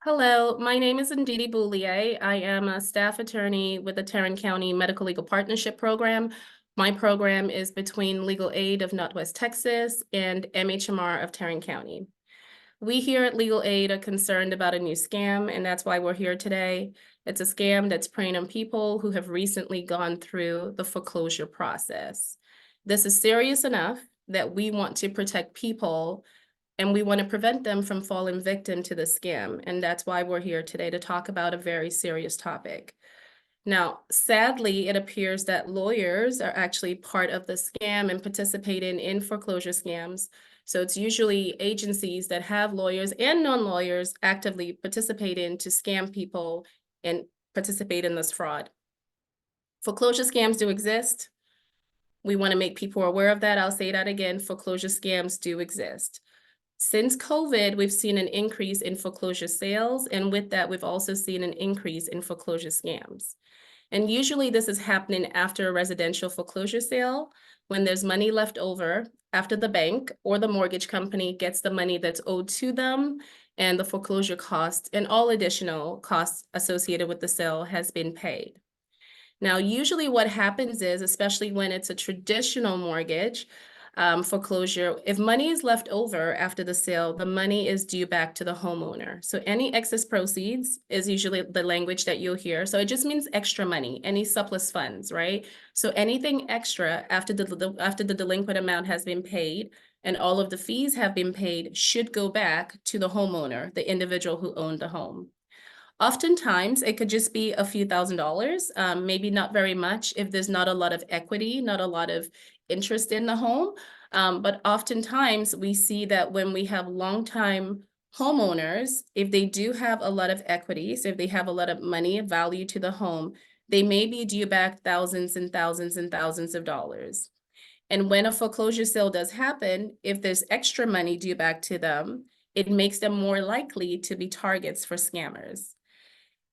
Hello, my name is Ndidi Boulier. I am a staff attorney with the Tarrant County Medical Legal Partnership Program. My program is between Legal Aid of Northwest Texas and MHMR of Tarrant County. We here at Legal Aid are concerned about a new scam, and that's why we're here today. It's a scam that's preying on people who have recently gone through the foreclosure process. This is serious enough that we want to protect people and we want to prevent them from falling victim to the scam. And that's why we're here today to talk about a very serious topic. Now, sadly, it appears that lawyers are actually part of the scam and participating in foreclosure scams. So it's usually agencies that have lawyers and non-lawyers actively participating to scam people and participate in this fraud. Foreclosure scams do exist. We want to make people aware of that. I'll say that again, foreclosure scams do exist. Since COVID, we've seen an increase in foreclosure sales, and with that, we've also seen an increase in foreclosure scams. And usually this is happening after a residential foreclosure sale, when there's money left over after the bank or the mortgage company gets the money that's owed to them, and the foreclosure cost and all additional costs associated with the sale has been paid. Now, usually what happens is, especially when it's a traditional mortgage, foreclosure, if money is left over after the sale, the money is due back to the homeowner. So any excess proceeds is usually the language that you'll hear. So it just means extra money, any surplus funds, right? So anything extra after the delinquent amount has been paid and all of the fees have been paid should go back to the homeowner, the individual who owned the home. Oftentimes, it could just be a few $1,000s, maybe not very much if there's not a lot of equity, not a lot of interest in the home. But oftentimes, we see that when we have longtime homeowners, if they do have a lot of equity, so if they have a lot of money value to the home, they may be due back thousands and thousands and thousands of dollars. And when a foreclosure sale does happen, if there's extra money due back to them, it makes them more likely to be targets for scammers.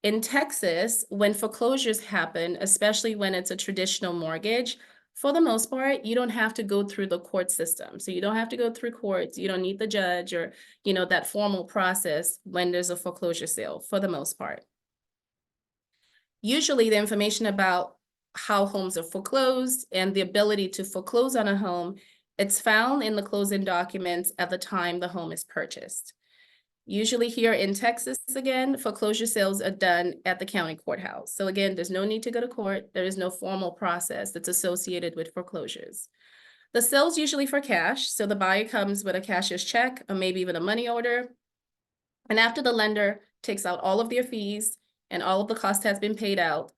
In Texas, when foreclosures happen, especially when it's a traditional mortgage, for the most part, you don't have to go through the court system. So you don't have to go through courts. You don't need the judge or, that formal process when there's a foreclosure sale, for the most part. Usually the information about how homes are foreclosed and the ability to foreclose on a home, it's found in the closing documents at the time the home is purchased. Usually here in Texas, again, foreclosure sales are done at the county courthouse. So again, there's no need to go to court. There is no formal process that's associated with foreclosures. The sale's usually for cash. So the buyer comes with a cashier's check or maybe even a money order. And after the lender takes out all of their fees and all of the cost has been paid out,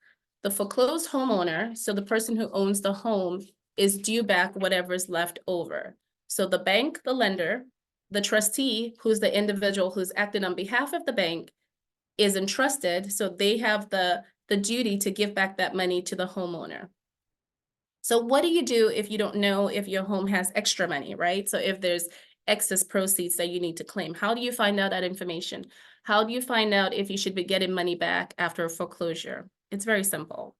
the foreclosed homeowner, so the person who owns the home, is due back whatever is left over. So the bank, the lender, the trustee, who's the individual who's acting on behalf of the bank, is entrusted, so they have the duty to give back that money to the homeowner. So what do you do if you don't know if your home has extra money, right? So if there's excess proceeds that you need to claim, how do you find out that information? How do you find out if you should be getting money back after a foreclosure? It's very simple.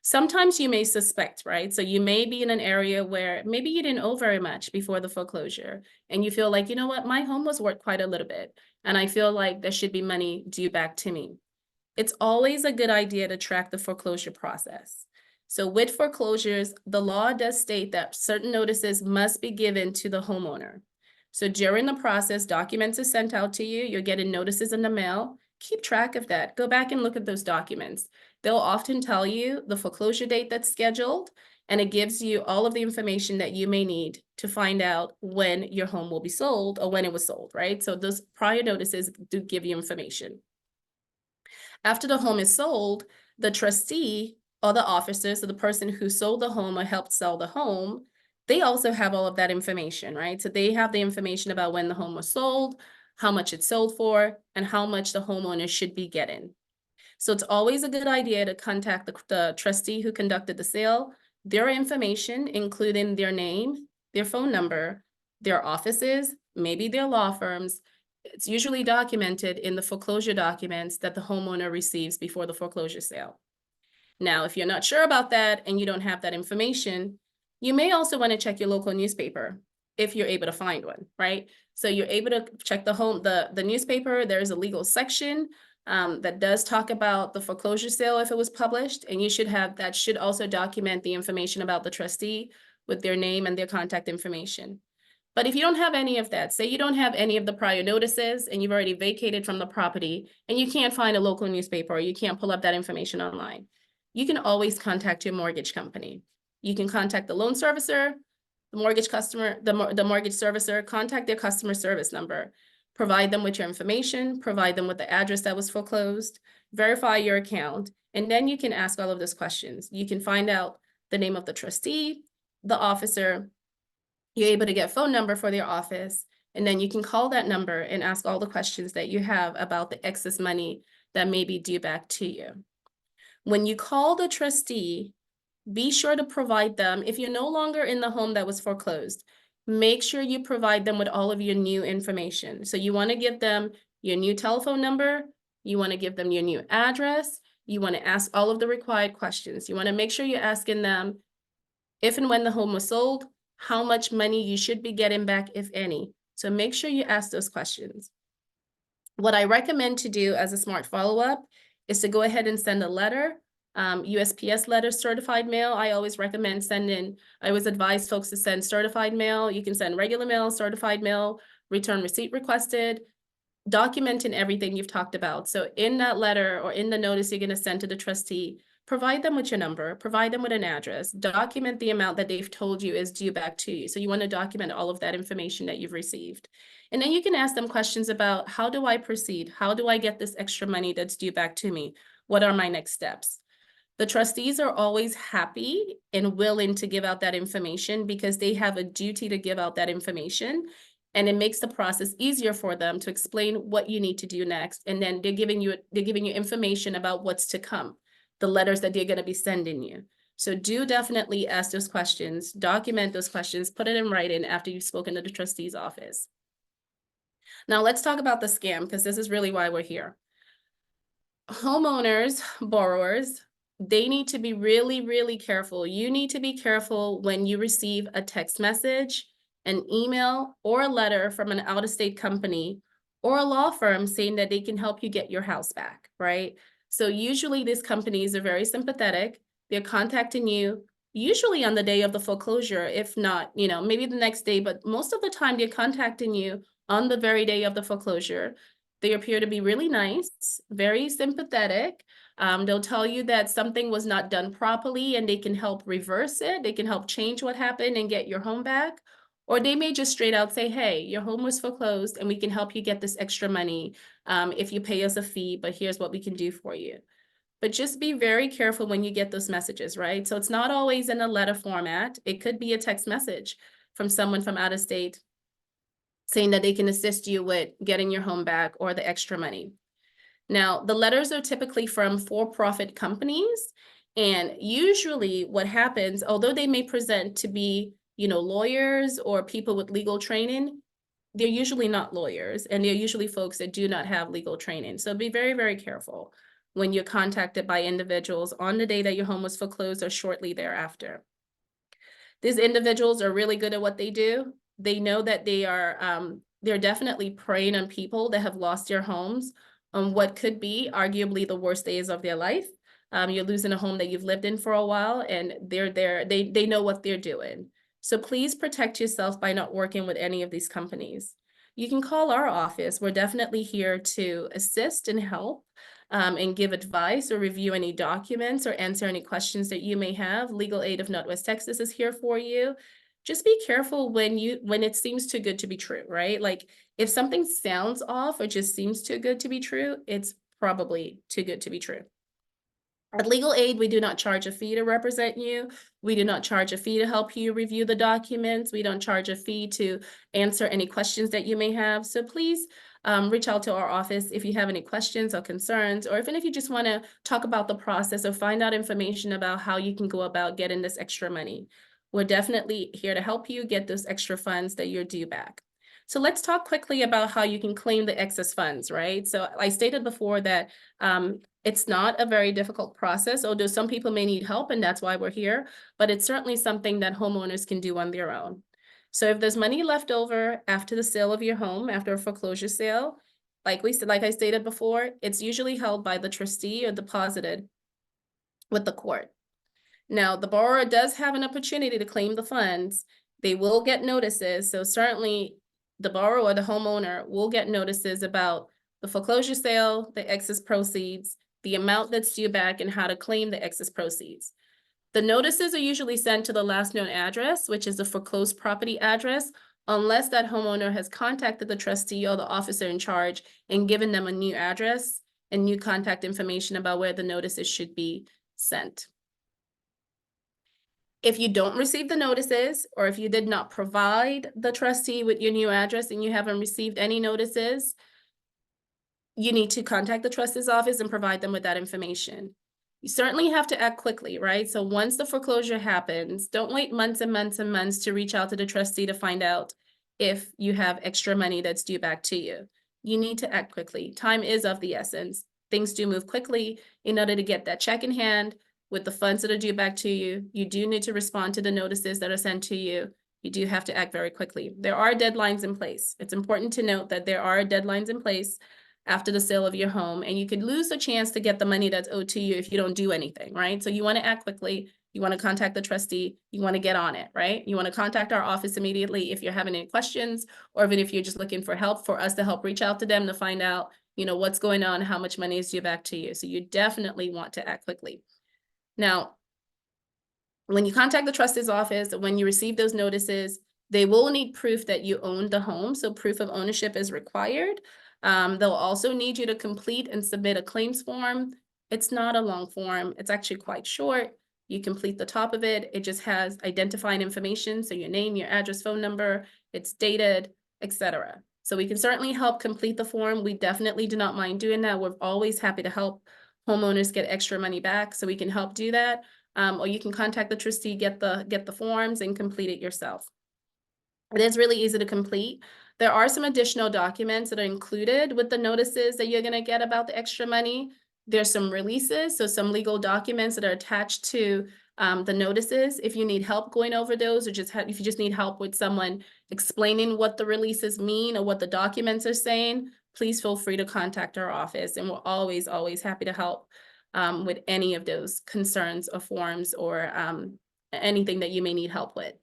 Sometimes you may suspect, right? So you may be in an area where maybe you didn't owe very much before the foreclosure, and you feel like, you know what, my home was worth quite a little bit, and I feel like there should be money due back to me. It's always a good idea to track the foreclosure process. So with foreclosures, the law does state that certain notices must be given to the homeowner. So during the process, documents are sent out to you. You're getting notices in the mail. Keep track of that. Go back and look at those documents. They'll often tell you the foreclosure date that's scheduled, and it gives you all of the information that you may need to find out when your home will be sold or when it was sold, right? So those prior notices do give you information. After the home is sold, the trustee or the officer, so the person who sold the home or helped sell the home, they also have all of that information, right? So they have the information about when the home was sold, how much it sold for, and how much the homeowner should be getting. So it's always a good idea to contact the trustee who conducted the sale, their information, including their name, their phone number, their offices, maybe their law firms. It's usually documented in the foreclosure documents that the homeowner receives before the foreclosure sale. Now, if you're not sure about that and you don't have that information, you may also want to check your local newspaper if you're able to find one, right? So you're able to check the newspaper. There's a legal section that does talk about the foreclosure sale if it was published, and that should also document the information about the trustee with their name and their contact information. But if you don't have any of that, say you don't have any of the prior notices and you've already vacated from the property and you can't find a local newspaper or you can't pull up that information online, you can always contact your mortgage company. You can contact the loan servicer, the mortgage customer, the mortgage servicer, contact their customer service number, provide them with your information, provide them with the address that was foreclosed, verify your account, and then you can ask all of those questions. You can find out the name of the trustee, the officer. You're able to get phone number for their office, and then you can call that number and ask all the questions that you have about the excess money that may be due back to you. When you call the trustee, be sure to provide them, if you're no longer in the home that was foreclosed, make sure you provide them with all of your new information. So you want to give them your new telephone number, you want to give them your new address, you want to ask all of the required questions. You want to make sure you're asking them if and when the home was sold, how much money you should be getting back, if any. So make sure you ask those questions. What I recommend to do as a smart follow-up is to go ahead and send a letter, USPS letter, certified mail. I always advise folks to send certified mail. You can send regular mail, certified mail, return receipt requested, documenting everything you've talked about. So in that letter or in the notice you're going to send to the trustee, provide them with your number, provide them with an address, document the amount that they've told you is due back to you. So you want to document all of that information that you've received. And then you can ask them questions about, how do I proceed? How do I get this extra money that's due back to me? What are my next steps? The trustees are always happy and willing to give out that information because they have a duty to give out that information. And it makes the process easier for them to explain what you need to do next. And then they're giving you information about what's to come, the letters that they're going to be sending you. So do definitely ask those questions, document those questions, put it in writing after you've spoken to the trustee's office. Now let's talk about the scam, because this is really why we're here. Homeowners, borrowers, they need to be really, really careful. You need to be careful when you receive a text message, an email, or a letter from an out-of-state company or a law firm saying that they can help you get your house back, right? So usually these companies are very sympathetic. They're contacting you usually on the day of the foreclosure, if not, maybe the next day, but most of the time they're contacting you on the very day of the foreclosure. They appear to be really nice, very sympathetic. They'll tell you that something was not done properly and they can help reverse it. They can help change what happened and get your home back. Or they may just straight out say, hey, your home was foreclosed and we can help you get this extra money if you pay us a fee, but here's what we can do for you. But just be very careful when you get those messages, right? So it's not always in a letter format. It could be a text message from someone from out of state saying that they can assist you with getting your home back or the extra money. Now, the letters are typically from for-profit companies. And usually what happens, although they may present to be, lawyers or people with legal training, they're usually not lawyers, and they're usually folks that do not have legal training. So be very, very careful when you're contacted by individuals on the day that your home was foreclosed or shortly thereafter. These individuals are really good at what they do. They know that they're definitely preying on people that have lost their homes on what could be arguably the worst days of their life. You're losing a home that you've lived in for a while, and they're there. They know what they're doing. So please protect yourself by not working with any of these companies. You can call our office. We're definitely here to assist and help and give advice or review any documents or answer any questions that you may have. Legal Aid of Northwest Texas is here for you. Just be careful when it seems too good to be true, right? Like if something sounds off or just seems too good to be true, it's probably too good to be true. At Legal Aid, we do not charge a fee to represent you. We do not charge a fee to help you review the documents. We don't charge a fee to answer any questions that you may have. So please reach out to our office if you have any questions or concerns, or even if you just want to talk about the process or find out information about how you can go about getting this extra money. We're definitely here to help you get those extra funds that you're due back. So let's talk quickly about how you can claim the excess funds, right? So I stated before that it's not a very difficult process, although some people may need help, and that's why we're here, but it's certainly something that homeowners can do on their own. So if there's money left over after the sale of your home, after a foreclosure sale, like I stated before, it's usually held by the trustee or deposited with the court. Now, the borrower does have an opportunity to claim the funds. They will get notices, so certainly the borrower or the homeowner will get notices about the foreclosure sale, the excess proceeds, the amount that's due back, and how to claim the excess proceeds. The notices are usually sent to the last known address, which is the foreclosed property address, unless that homeowner has contacted the trustee or the officer in charge and given them a new address and new contact information about where the notices should be sent. If you don't receive the notices, or if you did not provide the trustee with your new address and you haven't received any notices, you need to contact the trustee's office and provide them with that information. You certainly have to act quickly, right? So once the foreclosure happens, don't wait months and months and months to reach out to the trustee to find out if you have extra money that's due back to you. You need to act quickly. Time is of the essence. Things do move quickly. In order to get that check in hand with the funds that are due back to you, you do need to respond to the notices that are sent to you. You do have to act very quickly. There are deadlines in place. It's important to note that there are deadlines in place after the sale of your home, and you could lose a chance to get the money that's owed to you if you don't do anything, right? So you want to act quickly. You want to contact the trustee. You want to get on it, right? You want to contact our office immediately if you're having any questions, or even if you're just looking for help, for us to help reach out to them to find out, what's going on, how much money is due back to you. So you definitely want to act quickly. Now, when you contact the trustee's office, when you receive those notices, they will need proof that you own the home. So proof of ownership is required. They'll also need you to complete and submit a claims form. It's not a long form. It's actually quite short. You complete the top of it. It just has identifying information. So your name, your address, phone number, it's dated, etc. So we can certainly help complete the form. We definitely do not mind doing that. We're always happy to help homeowners get extra money back. So we can help do that. Or you can contact the trustee, get the forms and complete it yourself. It is really easy to complete. There are some additional documents that are included with the notices that you're going to get about the extra money. There's some releases, so some legal documents that are attached to the notices. If you need help going over those, or if you just need help with someone explaining what the releases mean or what the documents are saying, please feel free to contact our office, and we're always, always happy to help with any of those concerns or forms or anything that you may need help with.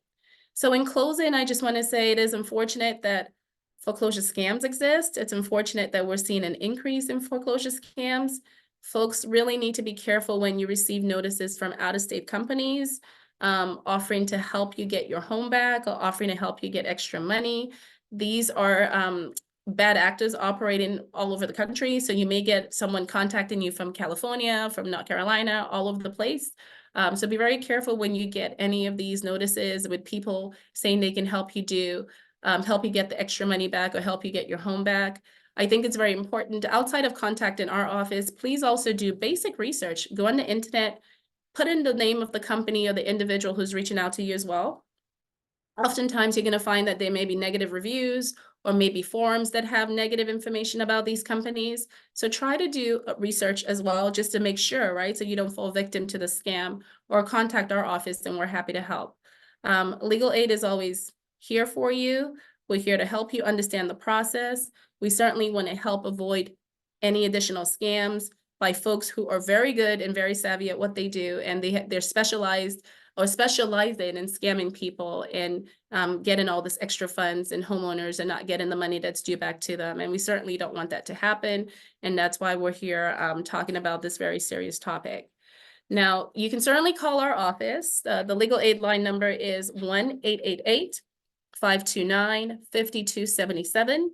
So in closing, I just want to say it is unfortunate that foreclosure scams exist. It's unfortunate that we're seeing an increase in foreclosure scams. Folks really need to be careful when you receive notices from out-of-state companies offering to help you get your home back or offering to help you get extra money. These are bad actors operating all over the country. So you may get someone contacting you from California, from North Carolina, all over the place. So be very careful when you get any of these notices with people saying they can help you get the extra money back or help you get your home back. I think it's very important, outside of contacting our office, please also do basic research. Go on the internet, put in the name of the company or the individual who's reaching out to you as well. Oftentimes you're going to find that there may be negative reviews or maybe forums that have negative information about these companies. So try to do research as well, just to make sure, right? So you don't fall victim to the scam, or contact our office and we're happy to help. Legal aid is always here for you. We're here to help you understand the process. We certainly want to help avoid any additional scams by folks who are very good and very savvy at what they do, and they're specialized or specializing in scamming people and getting all this extra funds and homeowners and not getting the money that's due back to them. And we certainly don't want that to happen. And that's why we're here talking about this very serious topic. Now, you can certainly call our office. The legal aid line number is 1-888-529-5277.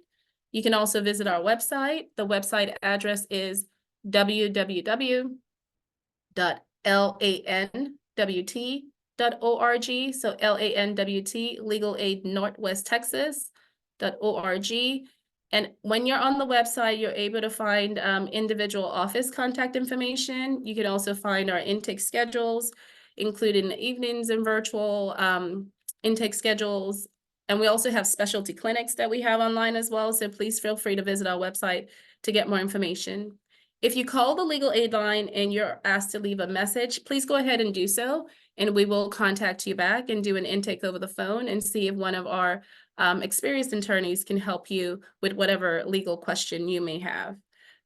You can also visit our website. The website address is www.lanwt.org. So LANWT, Legal Aid Northwest Texas.org. And when you're on the website, you're able to find individual office contact information. You can also find our intake schedules, including evenings and virtual intake schedules. And we also have specialty clinics that we have online as well. So please feel free to visit our website to get more information. If you call the legal aid line and you're asked to leave a message, please go ahead and do so. And we will contact you back and do an intake over the phone and see if one of our experienced attorneys can help you with whatever legal question you may have.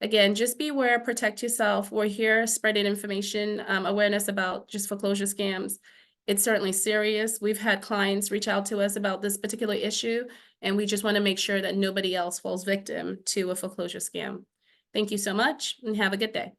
Again, just be aware, protect yourself. We're here spreading information, awareness about just foreclosure scams. It's certainly serious. We've had clients reach out to us about this particular issue, and we just want to make sure that nobody else falls victim to a foreclosure scam. Thank you so much and have a good day.